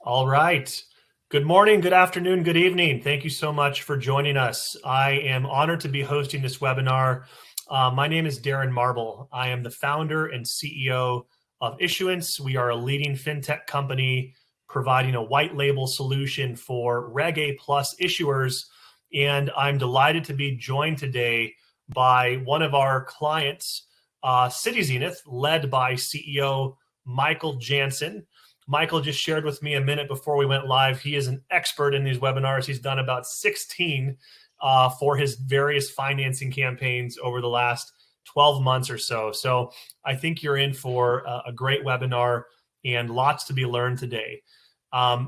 All right. Good morning, good afternoon, good evening. Thank you so much for joining us. I am honored to be hosting this webinar. My name is Darren Marble. I am the founder and CEO of Issuance. We are a leading fintech company providing a white label solution for Reg A Plus issuers. And I'm delighted to be joined today by one of our clients, Cityzenith, led by CEO Michael Jansen. Michael just shared with me a minute before we went live. He is an expert in these webinars. He's done about 16 for his various financing campaigns over the last 12 months or so. So I think you're in for a great webinar and lots to be learned today.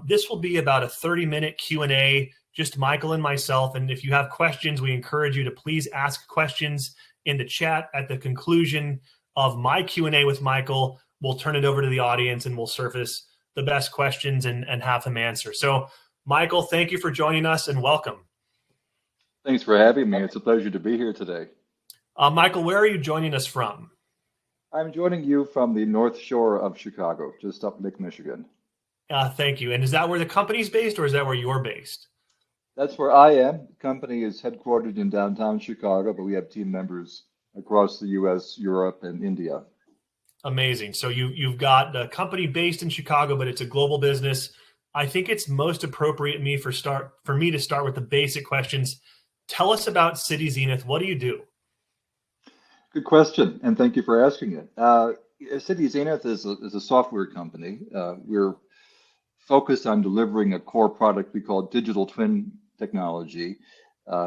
This will be about a 30-minute Q&A, just Michael and myself. And if you have questions, we encourage you to please ask questions in the chat. At the conclusion of my Q&A with Michael, we'll turn it over to the audience and we'll surface the best questions and have them answer. So Michael, thank you for joining us and welcome. Thanks for having me. It's a pleasure to be here today. Michael, where are you joining us from? I'm joining you from the North Shore of Chicago, just up Lake Michigan. Thank you. And is that where the company's based or is that where you're based? That's where I am. The company is headquartered in downtown Chicago, but we have team members across the US, Europe, and India. Amazing. So you've got the company based in Chicago, but it's a global business. I think it's most appropriate for me to start with the basic questions. Tell us about Cityzenith. What do you do? Good question, and thank you for asking it. Cityzenith is a software company. We're focused on delivering a core product we call digital twin technology,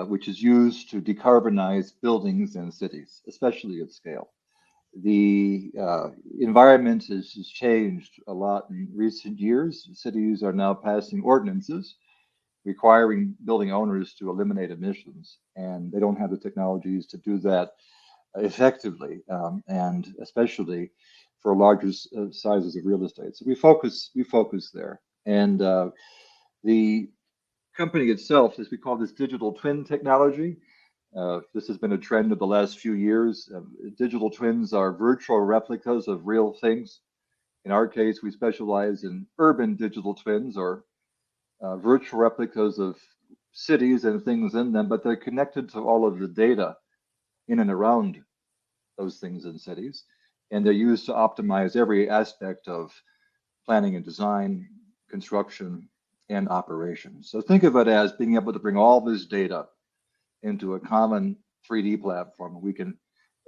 which is used to decarbonize buildings and cities, especially at scale. The environment has changed a lot in recent years. Cities are now passing ordinances requiring building owners to eliminate emissions, and they don't have the technologies to do that effectively, and especially for larger sizes of real estate. So we focus there. And the company itself, as we call this digital twin technology, this has been a trend of the last few years. Digital twins are virtual replicas of real things. In our case, we specialize in urban digital twins, or virtual replicas of cities and things in them, but they're connected to all of the data in and around those things in cities. And they're used to optimize every aspect of planning and design, construction, and operations. So think of it as being able to bring all this data into a common 3D platform. We can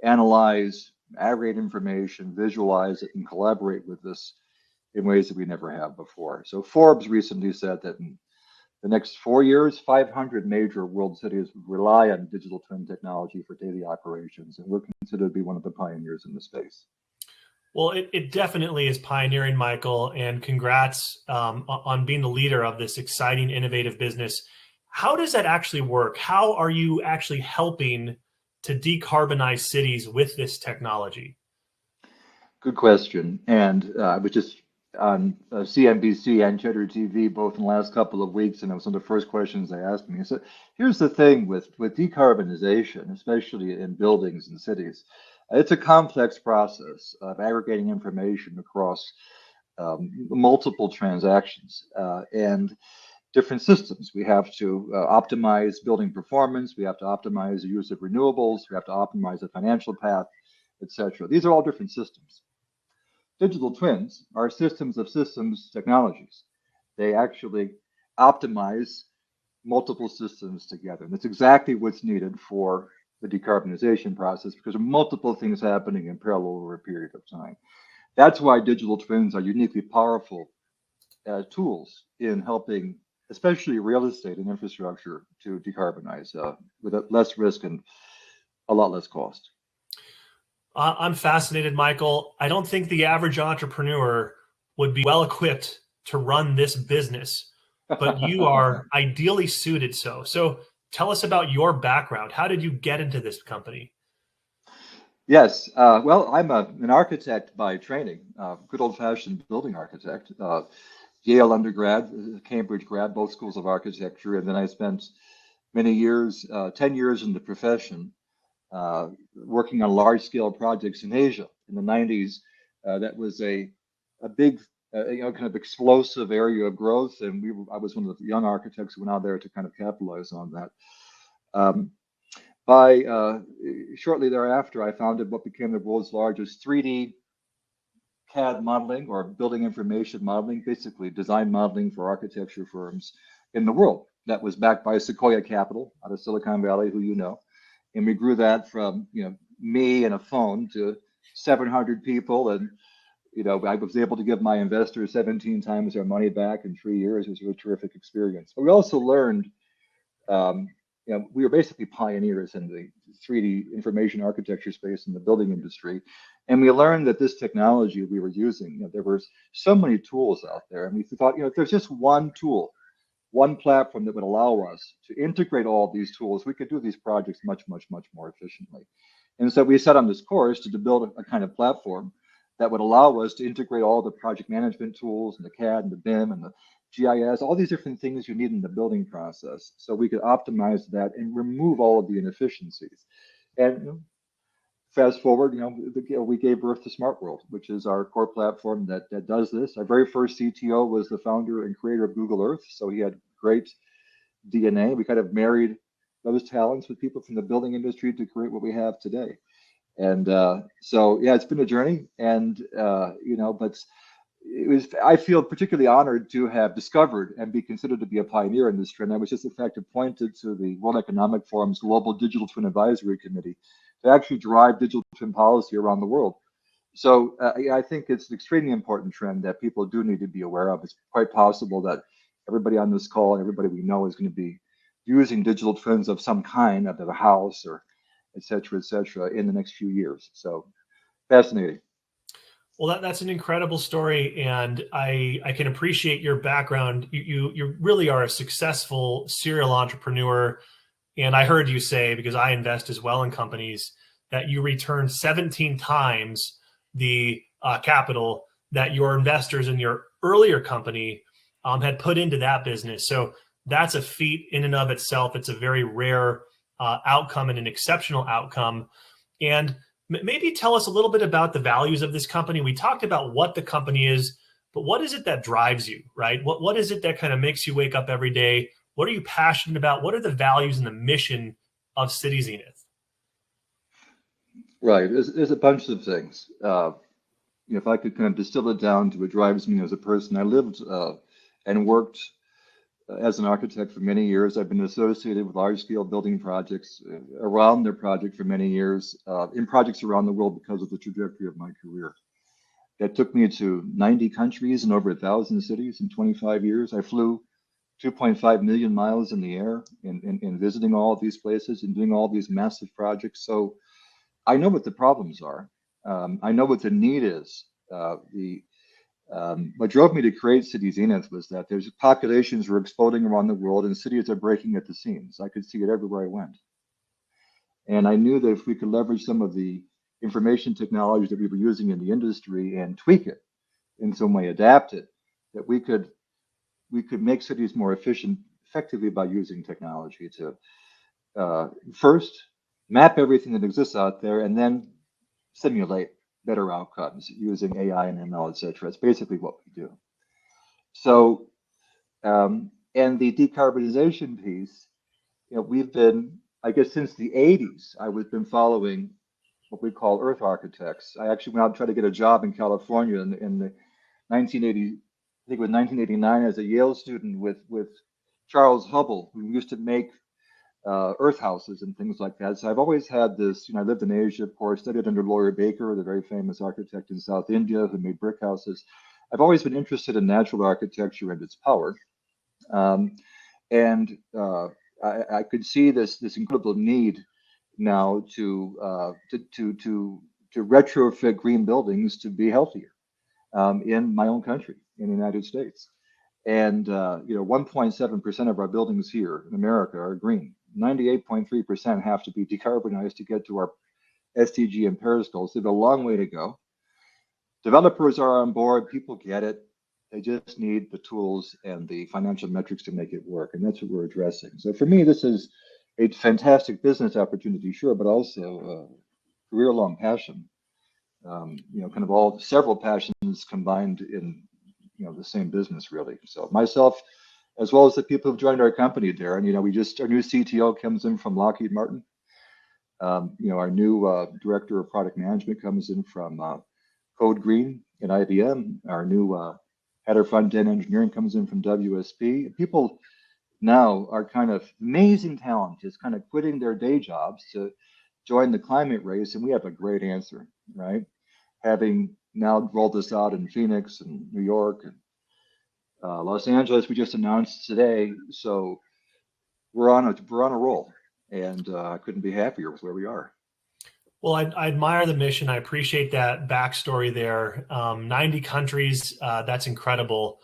analyze, aggregate information, visualize it, and collaborate with this in ways that we never have before. So Forbes recently said that in the next 4 years, 500 major world cities rely on digital twin technology for daily operations, and we're considered to be one of the pioneers in the space. Well, it definitely is pioneering, Michael, and congrats on being the leader of this exciting, innovative business. How does that actually work? How are you actually helping to decarbonize cities with this technology? Good question. And I was just on CNBC and Cheddar TV both in the last couple of weeks, and it was one of the first questions they asked me. So here's the thing with decarbonization, especially in buildings and cities. It's a complex process of aggregating information across multiple transactions and different systems. We have to optimize building performance. We have to optimize the use of renewables. We have to optimize the financial path, etc. These are all different systems. Digital twins are systems of systems technologies. They actually optimize multiple systems together. And that's exactly what's needed for the decarbonization process, because there are multiple things happening in parallel over a period of time. That's why digital twins are uniquely powerful tools in helping, especially real estate and infrastructure, to decarbonize with less risk and a lot less cost. I'm fascinated, Michael. I don't think the average entrepreneur would be well equipped to run this business, but you are ideally suited so. So tell us about your background. How did you get into this company? Yes, well, I'm an architect by training, good old-fashioned building architect. Yale undergrad, Cambridge grad, both schools of architecture, and then I spent many years, 10 years in the profession, working on large-scale projects in Asia in the 90s. That was a big kind of explosive area of growth, and I was one of the young architects who went out there to kind of capitalize on that. Shortly thereafter, I founded what became the world's largest 3D CAD modeling, or building information modeling, basically design modeling for architecture firms in the world. That was backed by Sequoia Capital out of Silicon Valley, who you know. And we grew that from me and a phone to 700 people, and I was able to give my investors 17 times their money back in 3 years. It was a really terrific experience. But we also learned, we were basically pioneers in the 3D information architecture space in the building industry. And we learned that this technology we were using, there were so many tools out there. And we thought, if there's just one tool, one platform that would allow us to integrate all of these tools, we could do these projects much, much, much more efficiently. And so we set on this course to build a kind of platform that would allow us to integrate all the project management tools and the CAD and the BIM and the GIS, all these different things you need in the building process, so we could optimize that and remove all of the inefficiencies. And fast forward, we gave birth to SmartWorld, which is our core platform that does this. Our very first CTO was the founder and creator of Google Earth, so he had great DNA. We kind of married those talents with people from the building industry to create what we have today. And so, yeah, it's been a journey, and but I feel particularly honored to have discovered and be considered to be a pioneer in this trend. I was just, in fact, appointed to the World Economic Forum's Global Digital Twin Advisory Committee to actually drive digital twin policy around the world. So I think it's an extremely important trend that people do need to be aware of. It's quite possible that everybody on this call and everybody we know is going to be using digital twins of some kind, of their house or et cetera, in the next few years. So fascinating. Well, that's an incredible story, and I can appreciate your background. You really are a successful serial entrepreneur, and I heard you say, because I invest as well in companies, that you returned 17 times the capital that your investors in your earlier company had put into that business. So that's a feat in and of itself. It's a very rare outcome and an exceptional outcome. And maybe tell us a little bit about the values of this company. We talked about what the company is, but what is it that drives you, right? What is it that kind of makes you wake up every day? What are you passionate about? What are the values and the mission of Cityzenith? Right, there's a bunch of things. If I could kind of distill it down to what drives me as a person, I lived and worked as an architect for many years. I've been associated with large-scale building projects around their project for many years, in projects around the world because of the trajectory of my career. That took me to 90 countries and over 1,000 cities in 25 years. I flew 2.5 million miles in the air in visiting all of these places and doing all these massive projects. So I know what the problems are. I know what the need is. What drove me to create Cityzenith was that there's populations were exploding around the world and cities are breaking at the seams. I could see it everywhere I went. And I knew that if we could leverage some of the information technology that we were using in the industry and tweak it in some way, adapt it, that we could make cities more efficient effectively by using technology to first map everything that exists out there and then simulate better outcomes using AI and ML, et cetera. It's basically what we do. So, and the decarbonization piece, we've been, I guess, since the 80s, I've been following what we call Earth architects. I actually went out and tried to get a job in California in the 1980, I think it was 1989, as a Yale student with Charles Hubble, who used to make earth houses and things like that. So I've always had this, I lived in Asia, of course, studied under Laura Baker, the very famous architect in South India who made brick houses. I've always been interested in natural architecture and its power. I could see this incredible need now to retrofit green buildings to be healthier in my own country, in the United States. And 1.7% of our buildings here in America are green. 98.3% have to be decarbonized to get to our SDG and Paris goals. They have a long way to go. Developers are on board. People get it. They just need the tools and the financial metrics to make it work. And that's what we're addressing. So for me, this is a fantastic business opportunity, sure, but also a career-long passion. Kind of several passions combined in the same business really. So myself, as well as the people who've joined our company, Darren, our new CTO comes in from Lockheed Martin. Our new director of product management comes in from Code Green at IBM. Our new head of front-end engineering comes in from WSP. People now are kind of amazing talent, just kind of quitting their day jobs to join the climate race, and we have a great answer, right? Having now rolled this out in Phoenix and New York and Los Angeles, we just announced today, so we're on a roll, and I couldn't be happier with where we are. Well, I admire the mission. I appreciate that backstory there. 90 countries, that's incredible.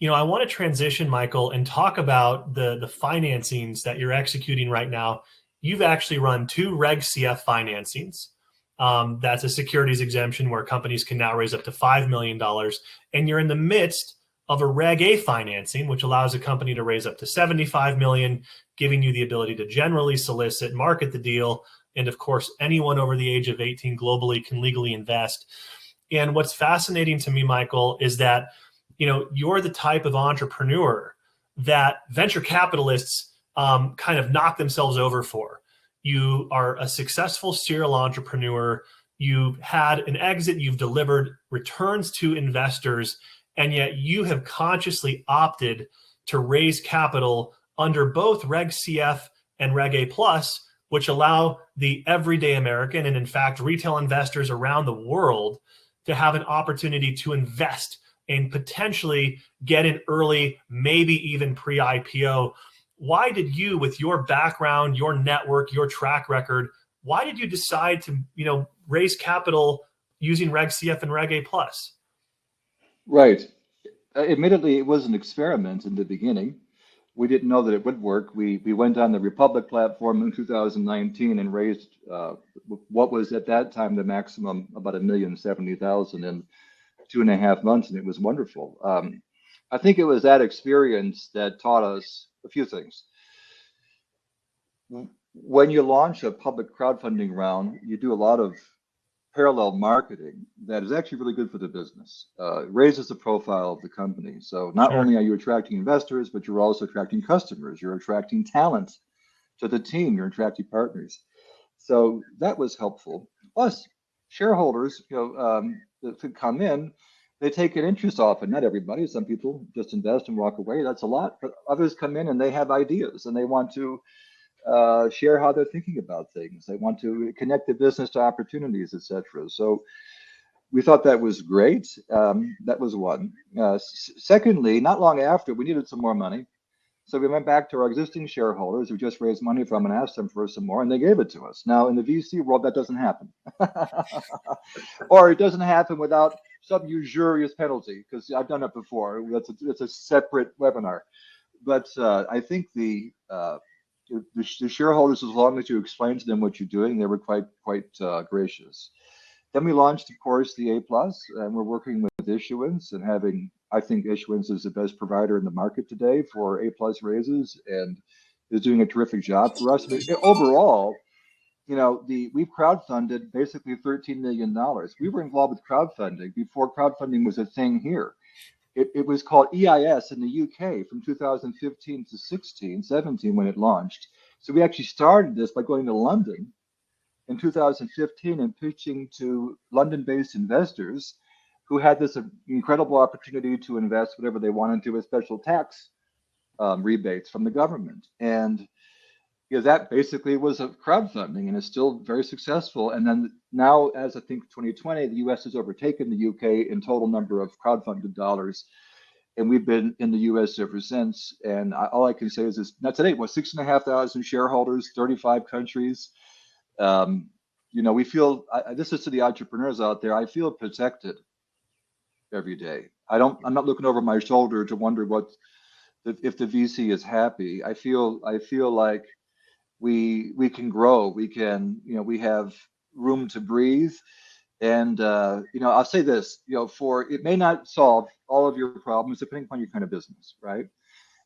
I want to transition, Michael, and talk about the financings that you're executing right now. You've actually run 2 Reg CF financings. That's a securities exemption where companies can now raise up to $5 million. And you're in the midst of a Reg A financing, which allows a company to raise up to $75 million, giving you the ability to generally solicit, market the deal. And of course, anyone over the age of 18 globally can legally invest. And what's fascinating to me, Michael, is that you're the type of entrepreneur that venture capitalists kind of knock themselves over for. You are a successful serial entrepreneur. You've had an exit. You've delivered returns to investors, and yet you have consciously opted to raise capital under both Reg CF and Reg A+, which allow the everyday American and, in fact, retail investors around the world to have an opportunity to invest and potentially get in early, maybe even pre-IPO. Why did you, with your background, your network, your track record, why did you decide to, raise capital using Reg CF and Reg A+? Right. Admittedly, it was an experiment in the beginning. We didn't know that it would work. We went on the Republic platform in 2019 and raised what was at that time the maximum, about $1,070,000 in 2.5 months, and it was wonderful. I think it was that experience that taught us a few things. When you launch a public crowdfunding round, you do a lot of parallel marketing that is actually really good for the business. It raises the profile of the company. So not only are you attracting investors, but you're also attracting customers. You're attracting talent to the team. You're attracting partners. So that was helpful. Plus, shareholders, that come in, they take an interest off it. Not everybody. Some people just invest and walk away. That's a lot. But others come in and they have ideas and they want to share how they're thinking about things. They want to connect the business to opportunities, etc. So we thought that was great. That was one. Secondly, not long after, we needed some more money. So we went back to our existing shareholders who just raised money from and asked them for some more, and they gave it to us. Now, in the VC world, that doesn't happen. Or it doesn't happen without some usurious penalty, because I've done it before. It's a separate webinar. But I think the shareholders, as long as you explain to them what you're doing, they were quite gracious. Then we launched, of course, the A+, and we're working with Issuance and I think Issuance is the best provider in the market today for A+ raises and is doing a terrific job for us. But overall, we've crowdfunded basically $13 million. We were involved with crowdfunding before crowdfunding was a thing here. It was called EIS in the UK from 2015 to 17 when it launched. So we actually started this by going to London in 2015 and pitching to London-based investors who had this incredible opportunity to invest whatever they wanted to with special tax rebates from the government. And that basically was a crowdfunding, and it's still very successful. And then now, as I think 2020, the US has overtaken the UK in total number of crowdfunded dollars. And we've been in the US ever since. And all I can say is this, not today, 6,500 shareholders, 35 countries. We feel, this is to the entrepreneurs out there, I feel protected every day. I'm not looking over my shoulder to wonder if the VC is happy. I feel like we can grow. We can, we have room to breathe. And I'll say this, it may not solve all of your problems depending upon your kind of business, right?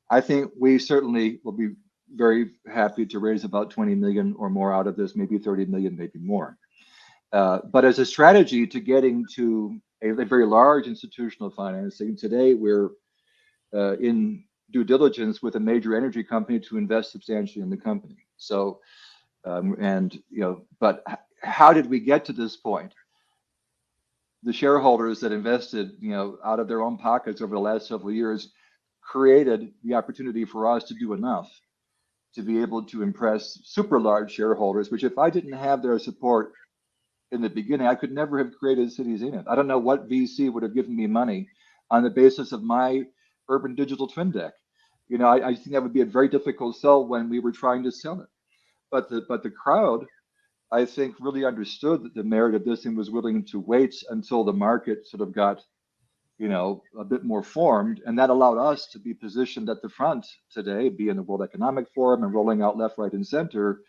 I think we certainly will be very happy to raise about 20 million or more out of this, maybe 30 million, maybe more. But as a strategy to getting to a very large institutional financing. Today, we're in due diligence with a major energy company to invest substantially in the company. So, but how did we get to this point? The shareholders that invested, out of their own pockets over the last several years created the opportunity for us to do enough to be able to impress super large shareholders, which if I didn't have their support in the beginning, I could never have created Cityzenith. I don't know what VC would have given me money on the basis of my urban digital twin deck. I think that would be a very difficult sell when we were trying to sell it. But the crowd, I think, really understood the merit of this and was willing to wait until the market sort of got, a bit more formed. And that allowed us to be positioned at the front today, be in the World Economic Forum and rolling out left, right, and center.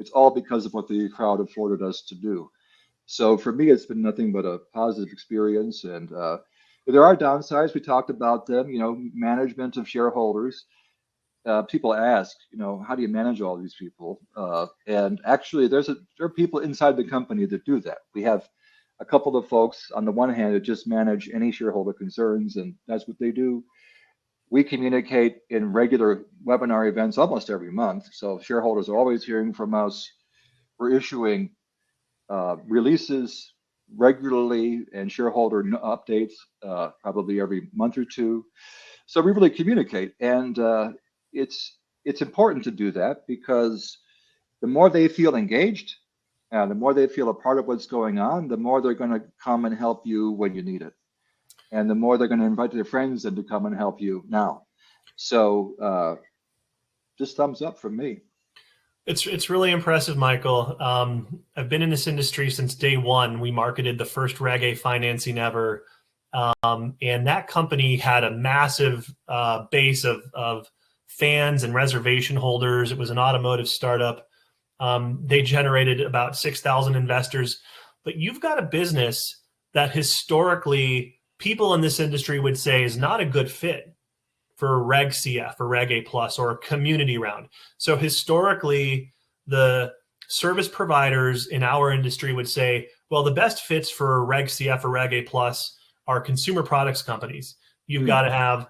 It's all because of what the crowd afforded us to do. So for me, it's been nothing but a positive experience. And there are downsides. We talked about them, management of shareholders. People ask, how do you manage all these people? And actually, there are people inside the company that do that. We have a couple of folks on the one hand that just manage any shareholder concerns, and that's what they do. We communicate in regular webinar events almost every month, so shareholders are always hearing from us. We're issuing releases regularly and shareholder updates probably every month or two. So we really communicate, and it's important to do that because the more they feel engaged, the more they feel a part of what's going on, the more they're going to come and help you when you need it, and the more they're going to invite their friends in to come and help you now. So just thumbs up from me. It's really impressive, Michael. I've been in this industry since day one. We marketed the first Reg A financing ever, and that company had a massive base of fans and reservation holders. It was an automotive startup. They generated about 6,000 investors. But you've got a business that historically people in this industry would say is not a good fit for Reg CF or Reg A plus or a community round. So historically, the service providers in our industry would say, well, the best fits for Reg CF or Reg A plus are consumer products companies. You've got to have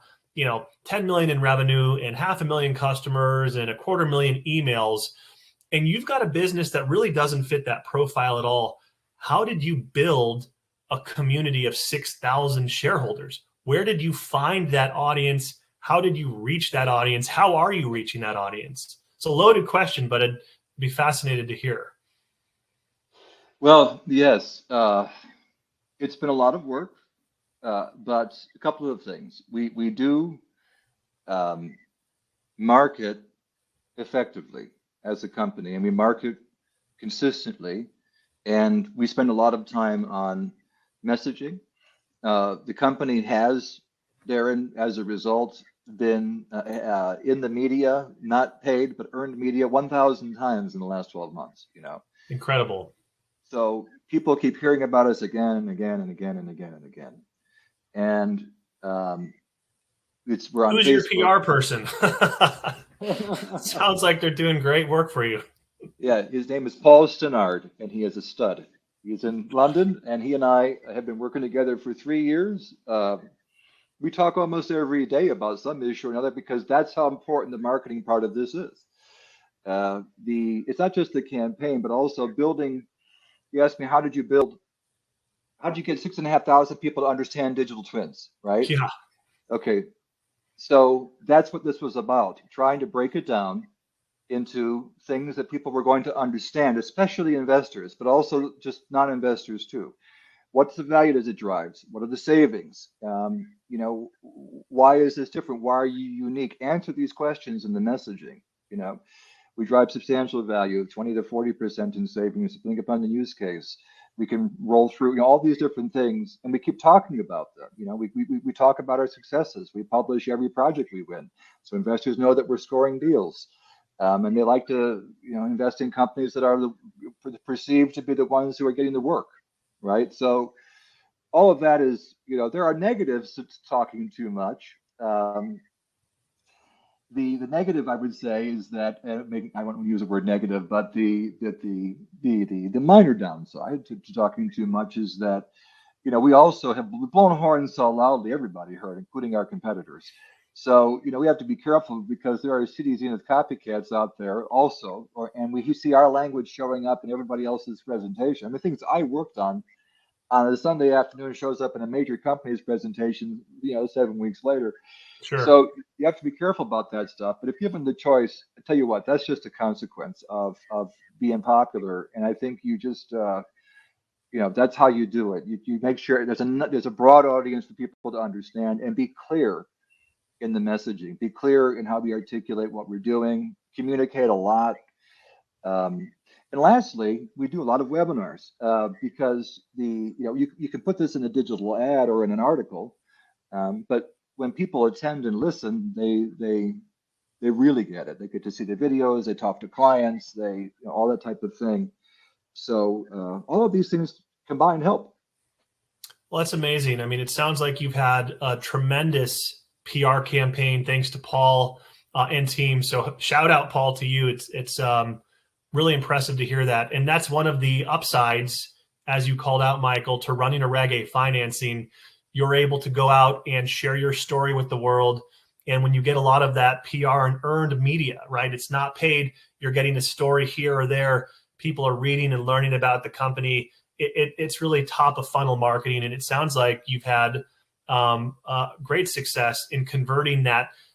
10 million in revenue and 500,000 customers and 250,000 emails. And you've got a business that really doesn't fit that profile at all. How did you build a community of 6,000 shareholders? Where did you find that audience? How did you reach that audience? How are you reaching that audience? It's a loaded question, but I'd be fascinated to hear. Well, yes, it's been a lot of work, but a couple of things. We do market effectively as a company, and we market consistently, and we spend a lot of time on messaging. The company has, Darren, as a result, been in the media, not paid, but earned media 1,000 times in the last 12 months, Incredible. So people keep hearing about us again and again and again and again and again. And we're on Who's Facebook. your PR person? Sounds like they're doing great work for you. Yeah, his name is Paul Stannard, and he is a stud. He's in London, and he and I have been working together for 3 years. We talk almost every day about some issue or another because that's how important the marketing part of this is. It's not just the campaign, but also building. You asked me, how did you get 6,500 people to understand digital twins, right? Yeah. Okay. So that's what this was about, trying to break it down into things that people were going to understand, especially investors, but also just non-investors too. What's the value does it drive? What are the savings? Why is this different? Why are you unique? Answer these questions in the messaging. We drive substantial value, 20 to 40% in savings, depending upon the use case. We can roll through all these different things, and we keep talking about them. We talk about our successes. We publish every project we win, so investors know that we're scoring deals, and they like to invest in companies that are perceived to be the ones who are getting the work, right? So all of that is, there are negatives to talking too much. The negative, I would say, is that I won't use the word negative, but the minor downside to talking too much is that we also have blown horns so loudly everybody heard, including our competitors. So, we have to be careful because there are Cityzenith copycats out there also, and we see our language showing up in everybody else's presentation. I mean, things I worked on a Sunday afternoon shows up in a major company's presentation, 7 weeks later. Sure. So you have to be careful about that stuff. But if given the choice, I tell you what, that's just a consequence of being popular. And I think you just, that's how you do it. You make sure there's a broad audience for people to understand, and be clear in the messaging, be clear in how we articulate what we're doing, communicate a lot. And lastly, we do a lot of webinars because you can put this in a digital ad or in an article, but when people attend and listen, they really get it. They get to see the videos, they talk to clients, all that type of thing. So all of these things combined help. Well, that's amazing. I mean, it sounds like you've had a tremendous PR campaign thanks to Paul and team. So shout out, Paul, to you. It's really impressive to hear that. And that's one of the upsides, as you called out, Michael, to running a Reg A financing. You're able to go out and share your story with the world. And when you get a lot of that PR and earned media, right? It's not paid. You're getting a story here or there. People are reading and learning about the company. It's really top of funnel marketing. And it sounds like you've had great success in converting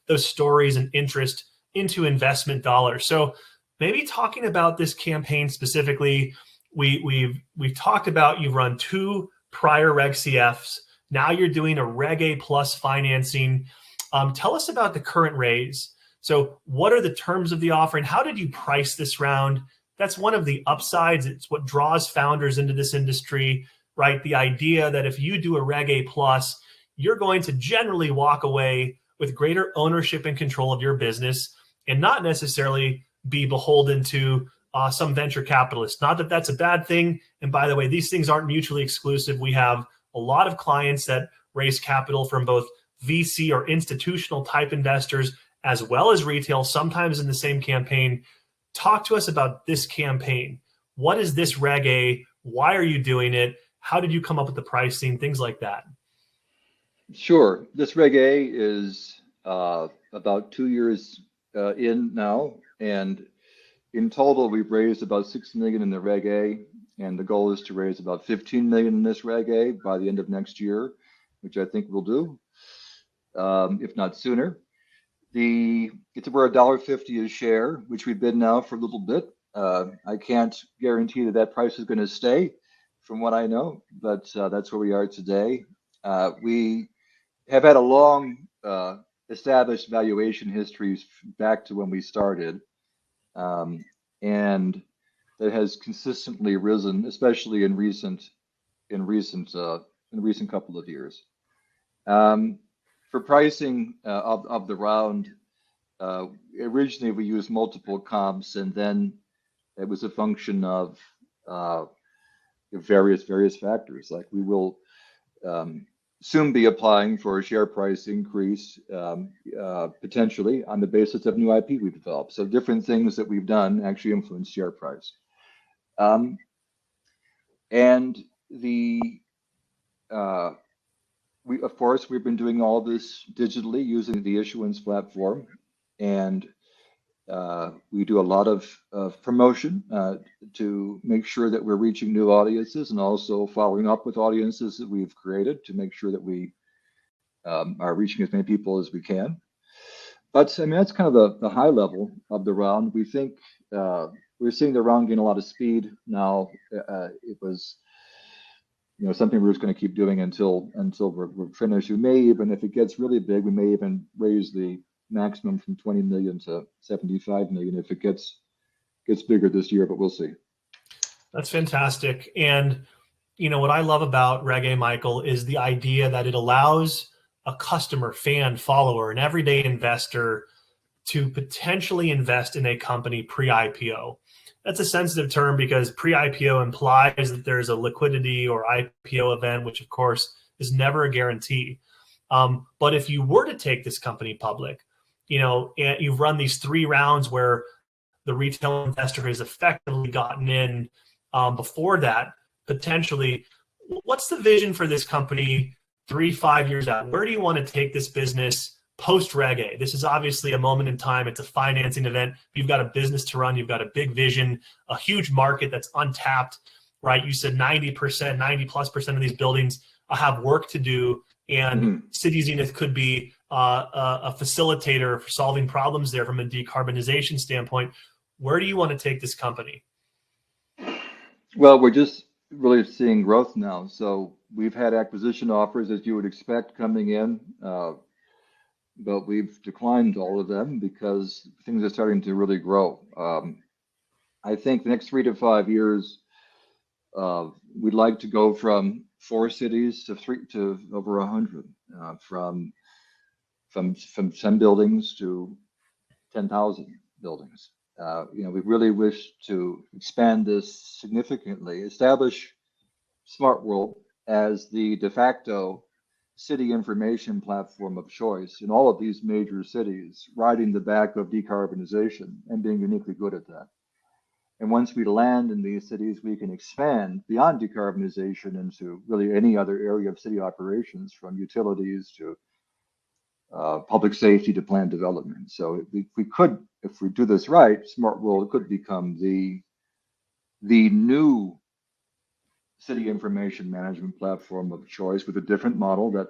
those stories and interest into investment dollars. So maybe talking about this campaign specifically, we've talked about you've run 2 prior Reg CFs. Now you're doing a Reg A plus financing. Tell us about the current raise. So what are the terms of the offering? How did you price this round? That's one of the upsides. It's what draws founders into this industry, right? The idea that if you do a Reg A plus, you're going to generally walk away with greater ownership and control of your business and not necessarily be beholden to some venture capitalist. Not that that's a bad thing. And by the way, these things aren't mutually exclusive. We have a lot of clients that raise capital from both VC or institutional type investors, as well as retail, sometimes in the same campaign. Talk to us about this campaign. What is this Reg A? Why are you doing it? How did you come up with the pricing? Things like that. Sure. This Reg A is about 2 years in now, and in total, we've raised about $6 million in the Reg A, and the goal is to raise about $15 million in this Reg A by the end of next year, which I think we'll do, if not sooner. We're $1.50 a share, which we've bid now for a little bit. I can't guarantee that price is going to stay, from what I know, but that's where we are today. We have had a long established valuation histories back to when we started, and that has consistently risen, especially in recent couple of years. For pricing of the round, originally we used multiple comps, and then it was a function of various factors. Like we will soon be applying for a share price increase, potentially on the basis of new IP we've developed. So different things that we've done actually influence share price. And of course, we've been doing all this digitally using the Issuance platform, and we do a lot of promotion to make sure that we're reaching new audiences, and also following up with audiences that we've created to make sure that we are reaching as many people as we can. But I mean, that's kind of the high level of the round. We think we're seeing the round gain a lot of speed now. It was something we're just going to keep doing until we're finished. We may even, if it gets really big, we may even raise the maximum from 20 million to 75 million if it gets bigger this year, but we'll see. That's fantastic. And what I love about Reg A, Michael, is the idea that it allows a customer, fan, follower, an everyday investor to potentially invest in a company pre-IPO. That's a sensitive term because pre-IPO implies that there's a liquidity or IPO event, which of course is never a guarantee. But if you were to take this company public, and you've run these 3 rounds where the retail investor has effectively gotten in before that, potentially, what's the vision for this company 3-5 years out? Where do you want to take this business post-Reg A? This is obviously a moment in time. It's a financing event. You've got a business to run. You've got a big vision, a huge market that's untapped, right? You said 90%, 90+% of these buildings have work to do, and Cityzenith could be a facilitator for solving problems there from a decarbonization standpoint. Where do you want to take this company? Well, we're just really seeing growth now. So we've had acquisition offers, as you would expect, coming in, but we've declined all of them because things are starting to really grow. I think the next 3 to 5 years, we'd like to go from 4 cities to over 100, from 10 buildings to 10,000 buildings. We really wish to expand this significantly, establish SmartWorld as the de facto city information platform of choice in all of these major cities, riding the back of decarbonization and being uniquely good at that. And once we land in these cities, we can expand beyond decarbonization into really any other area of city operations, from utilities to public safety to planned development. So we could, if we do this right, SmartWorld could become the new city information management platform of choice, with a different model that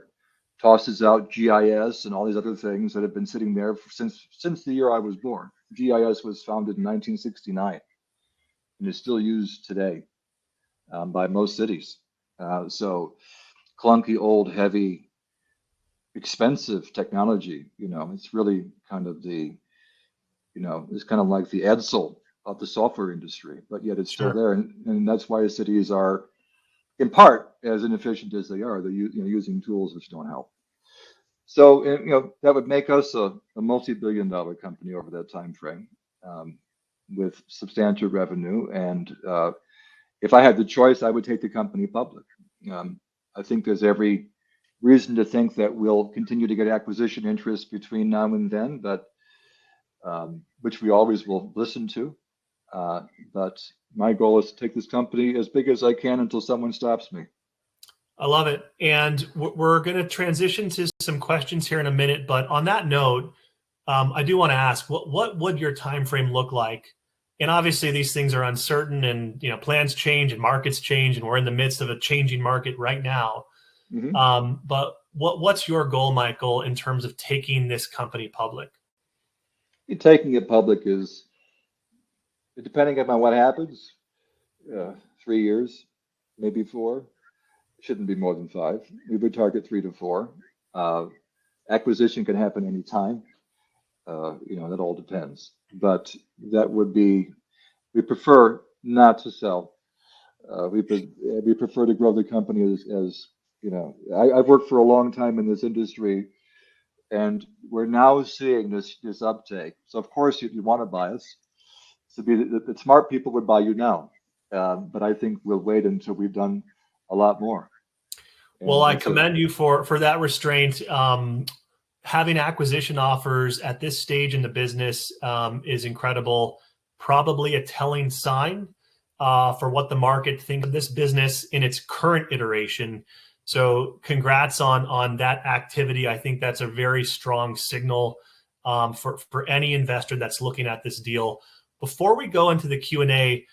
tosses out GIS and all these other things that have been sitting there since the year I was born. GIS was founded in 1969 and is still used today by most cities. So clunky, old, heavy, expensive technology, it's really kind of it's kind of like the Edsel of the software industry, but yet it's still there. And that's why cities are, in part, as inefficient as they are. They're using tools which don't help. So, that would make us a multi-billion-dollar company over that time frame, with substantial revenue. And if I had the choice, I would take the company public. I think there's every reason to think that we'll continue to get acquisition interest between now and then, but which we always will listen to. But my goal is to take this company as big as I can until someone stops me. I love it. And we're going to transition to some questions here in a minute. But on that note, I do want to ask, what would your time frame look like? And obviously these things are uncertain, and plans change and markets change, and we're in the midst of a changing market right now. But what's your goal, Michael, in terms of taking this company public? Taking it public is, depending on what happens, 3 years, maybe 4. Shouldn't be more than 5. We would target 3 to 4. Acquisition can happen anytime. That all depends. But that would be, we prefer not to sell. We prefer to grow the company as I've worked for a long time in this industry, and we're now seeing this uptake. So of course you want to buy us. So the smart people would buy you now, but I think we'll wait until we've done a lot more. Well, I commend you for that restraint. Having acquisition offers at this stage in the business is incredible. Probably a telling sign for what the market thinks of this business in its current iteration. So congrats on that activity. I think that's a very strong signal for any investor that's looking at this deal. Before we go into the Q&A,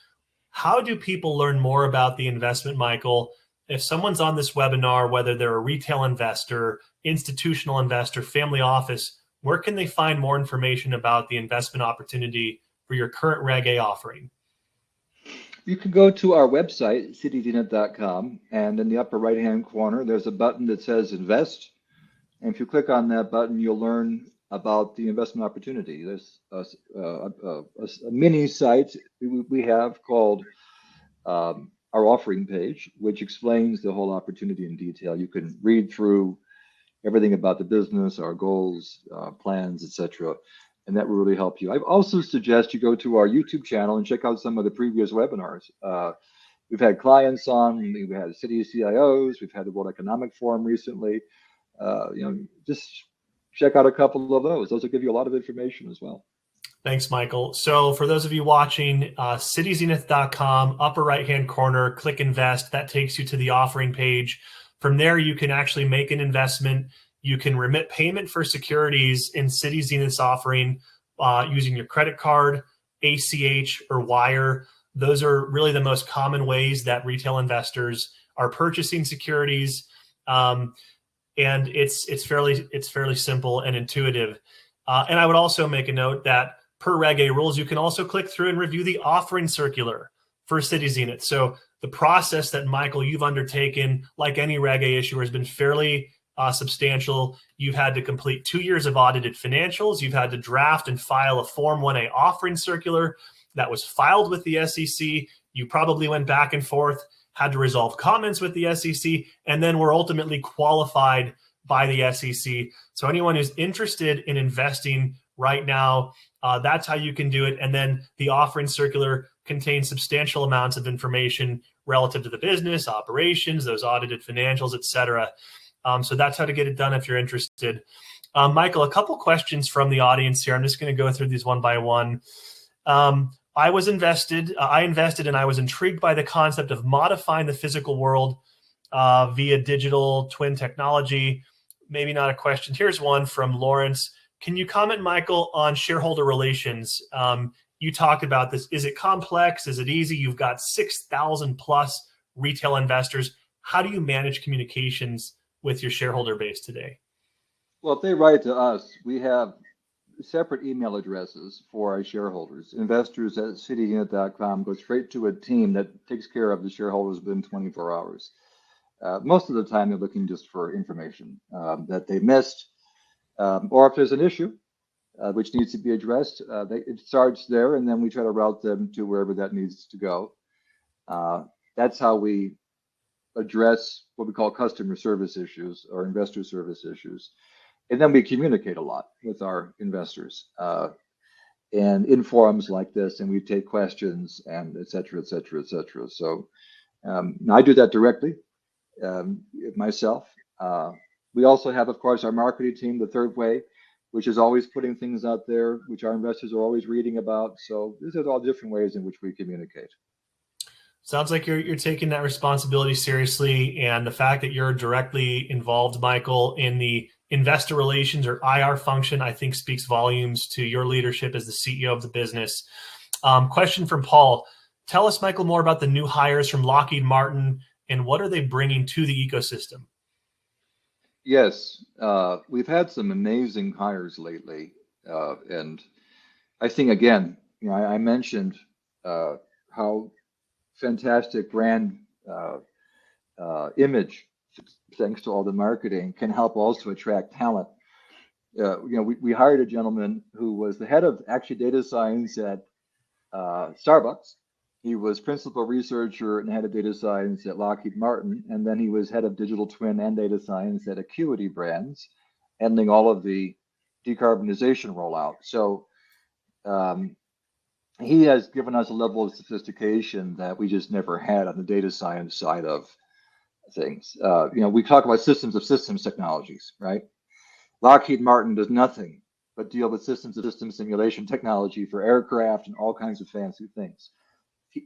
how do people learn more about the investment, Michael? If someone's on this webinar, whether they're a retail investor, institutional investor, family office, where can they find more information about the investment opportunity for your current Reg A offering? You can go to our website, cityzenith.com, and in the upper right-hand corner, there's a button that says Invest. And if you click on that button, you'll learn about the investment opportunity. There's a mini site we have called our offering page, which explains the whole opportunity in detail. You can read through everything about the business, our goals, plans, etc. And that will really help you. I also suggest you go to our YouTube channel and check out some of the previous webinars. We've had clients on, we've had city CIOs, we've had the World Economic Forum recently. Just check out a couple of those. Those will give you a lot of information as well. Thanks, Michael. So for those of you watching, cityzenith.com, upper right-hand corner, click invest. That takes you to the offering page. From there, you can actually make an investment. You can remit payment for securities in Cityzenith's offering using your credit card, ACH, or wire. Those are really the most common ways that retail investors are purchasing securities. And it's fairly simple and intuitive. And I would also make a note that per Reg A rules, you can also click through and review the offering circular for Cityzenith. So the process that, Michael, you've undertaken, like any Reg A issuer, has been fairly substantial. You've had to complete 2 years of audited financials. You've had to draft and file a Form 1A offering circular that was filed with the SEC. You probably went back and forth, had to resolve comments with the SEC, and then were ultimately qualified by the SEC. So anyone who's interested in investing right now, that's how you can do it. And then the offering circular contains substantial amounts of information relative to the business, operations, those audited financials, et cetera. So that's how to get it done if you're interested. Michael, a couple questions from the audience here. I'm just going to go through these one by one. I invested and I was intrigued by the concept of modifying the physical world via digital twin technology. Maybe not a question. Here's one from Lawrence. Can you comment, Michael, on shareholder relations? You talked about this. Is it complex? Is it easy? You've got 6,000 plus retail investors. How do you manage communications with your shareholder base today? Well, if they write to us, we have separate email addresses for our shareholders. Investors at cityzenith.com go straight to a team that takes care of the shareholders within 24 hours. Most of the time, they're looking just for information that they missed, or if there's an issue which needs to be addressed, it starts there, and then we try to route them to wherever that needs to go. That's how we address what we call customer service issues or investor service issues. And then we communicate a lot with our investors and in forums like this, and we take questions and et cetera, et cetera, et cetera. So I do that directly myself. We also have, of course, our marketing team, the third way, which is always putting things out there, which our investors are always reading about. So these are all different ways in which we communicate. Sounds like you're taking that responsibility seriously, and the fact that you're directly involved, Michael, in the investor relations or IR function, I think speaks volumes to your leadership as the CEO of the business. Question from Paul. Tell us, Michael, more about the new hires from Lockheed Martin and what are they bringing to the ecosystem? Yes, we've had some amazing hires lately, and I think again, I mentioned how fantastic brand image, thanks to all the marketing, can help also attract talent. We hired a gentleman who was the head of actually data science at Starbucks. He was principal researcher and head of data science at Lockheed Martin, and then he was head of digital twin and data science at Acuity Brands, handling all of the decarbonization rollout. So he has given us a level of sophistication that we just never had on the data science side of things. We talk about systems of systems technologies, right? Lockheed Martin does nothing but deal with systems of systems simulation technology for aircraft and all kinds of fancy things.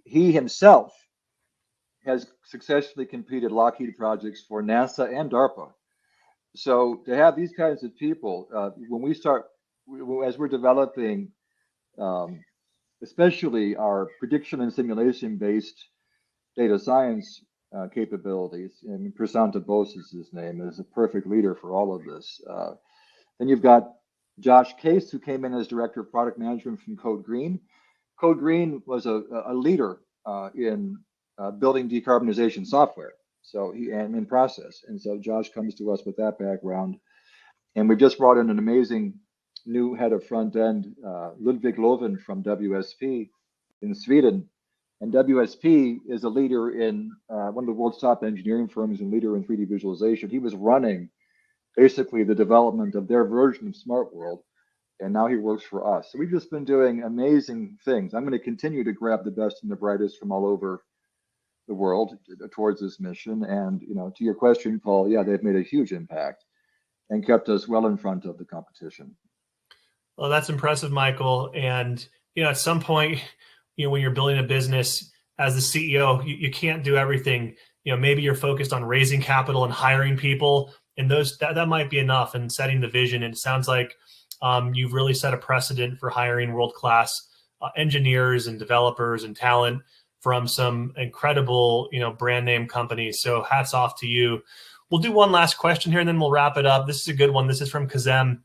He himself has successfully completed Lockheed projects for NASA and DARPA. So to have these kinds of people, when we start, as we're developing, especially our prediction and simulation-based data science capabilities, and Prasanta Bose is his name, is a perfect leader for all of this. Then you've got Josh Case, who came in as director of product management from Code Green. Code Green was a leader in building decarbonization software, so and in process. And so Josh comes to us with that background. And we've just brought in an amazing new head of front end, Ludwig Loven from WSP in Sweden. And WSP is a leader in one of the world's top engineering firms and leader in 3D visualization. He was running basically the development of their version of SmartWorld, and now he works for us. So we've just been doing amazing things. I'm going to continue to grab the best and the brightest from all over the world towards this mission. And to your question, Paul, yeah, they've made a huge impact and kept us well in front of the competition. Well, that's impressive, Michael. And, at some point, when you're building a business as the CEO, you can't do everything. Maybe you're focused on raising capital and hiring people, and that might be enough in setting the vision. And it sounds like you've really set a precedent for hiring world-class engineers and developers and talent from some incredible, brand name companies. So hats off to you. We'll do one last question here and then we'll wrap it up. This is a good one. This is from Kazem.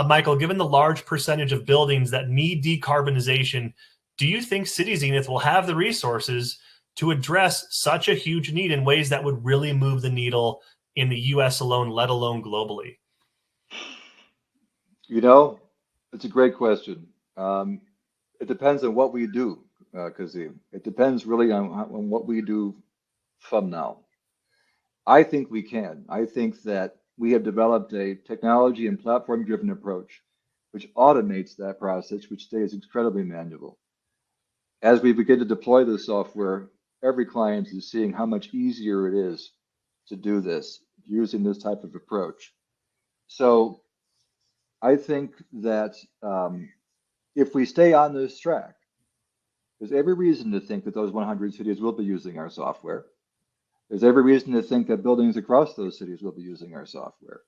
Michael, given the large percentage of buildings that need decarbonization, do you think Cityzenith will have the resources to address such a huge need in ways that would really move the needle in the US alone, let alone globally? It's a great question. It depends on what we do, Kazim. It depends really on what we do from now. I think we can. I think that we have developed a technology and platform-driven approach which automates that process, which stays incredibly manual. As we begin to deploy this software, every client is seeing how much easier it is to do this using this type of approach. So I think that if we stay on this track, there's every reason to think that those 100 cities will be using our software. There's every reason to think that buildings across those cities will be using our software.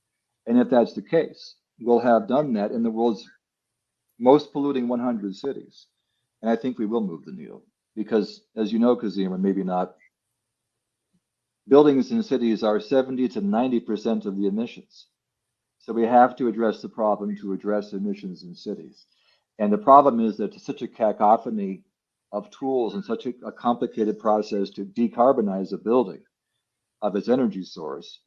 And if that's the case, we'll have done that in the world's most polluting 100 cities. And I think we will move the needle because, as you know, Kazim, or maybe not, buildings in cities are 70 to 90% of the emissions. So we have to address the problem to address emissions in cities. And the problem is that it's such a cacophony of tools and such a complicated process to decarbonize a building of its energy source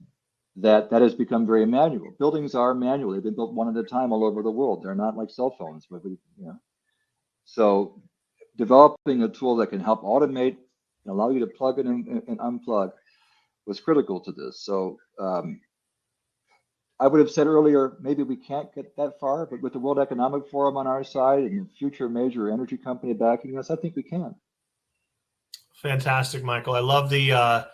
that has become very manual. Buildings are manual. They've been built one at a time all over the world. They're not like cell phones. So developing a tool that can help automate and allow you to plug in and unplug was critical to this. So I would have said earlier, maybe we can't get that far, but with the World Economic Forum on our side and a future major energy company backing us, I think we can. Fantastic, Michael. I love the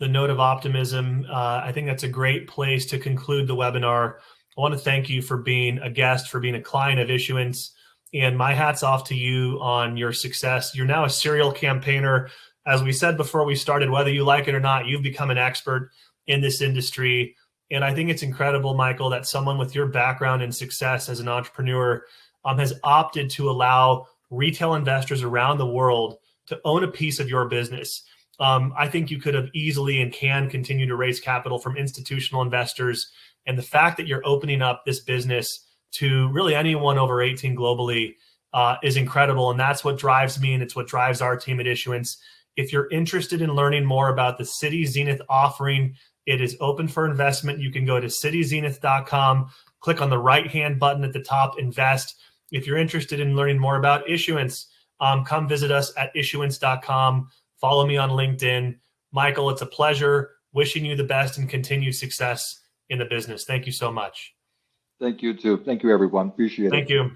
note of optimism. I think that's a great place to conclude the webinar. I want to thank you for being a guest, for being a client of Issuance, and my hat's off to you on your success. You're now a serial campaigner. As we said before we started, whether you like it or not, you've become an expert in this industry. And I think it's incredible, Michael, that someone with your background and success as an entrepreneur has opted to allow retail investors around the world to own a piece of your business. I think you could have easily and can continue to raise capital from institutional investors. And the fact that you're opening up this business to really anyone over 18 globally is incredible. And that's what drives me, and it's what drives our team at Issuance. If you're interested in learning more about the Cityzenith offering, it is open for investment. You can go to cityzenith.com, click on the right-hand button at the top, invest. If you're interested in learning more about Issuance, come visit us at issuance.com. Follow me on LinkedIn. Michael, it's a pleasure. Wishing you the best and continued success in the business. Thank you so much. Thank you, too. Thank you, everyone. Appreciate it. Thank you.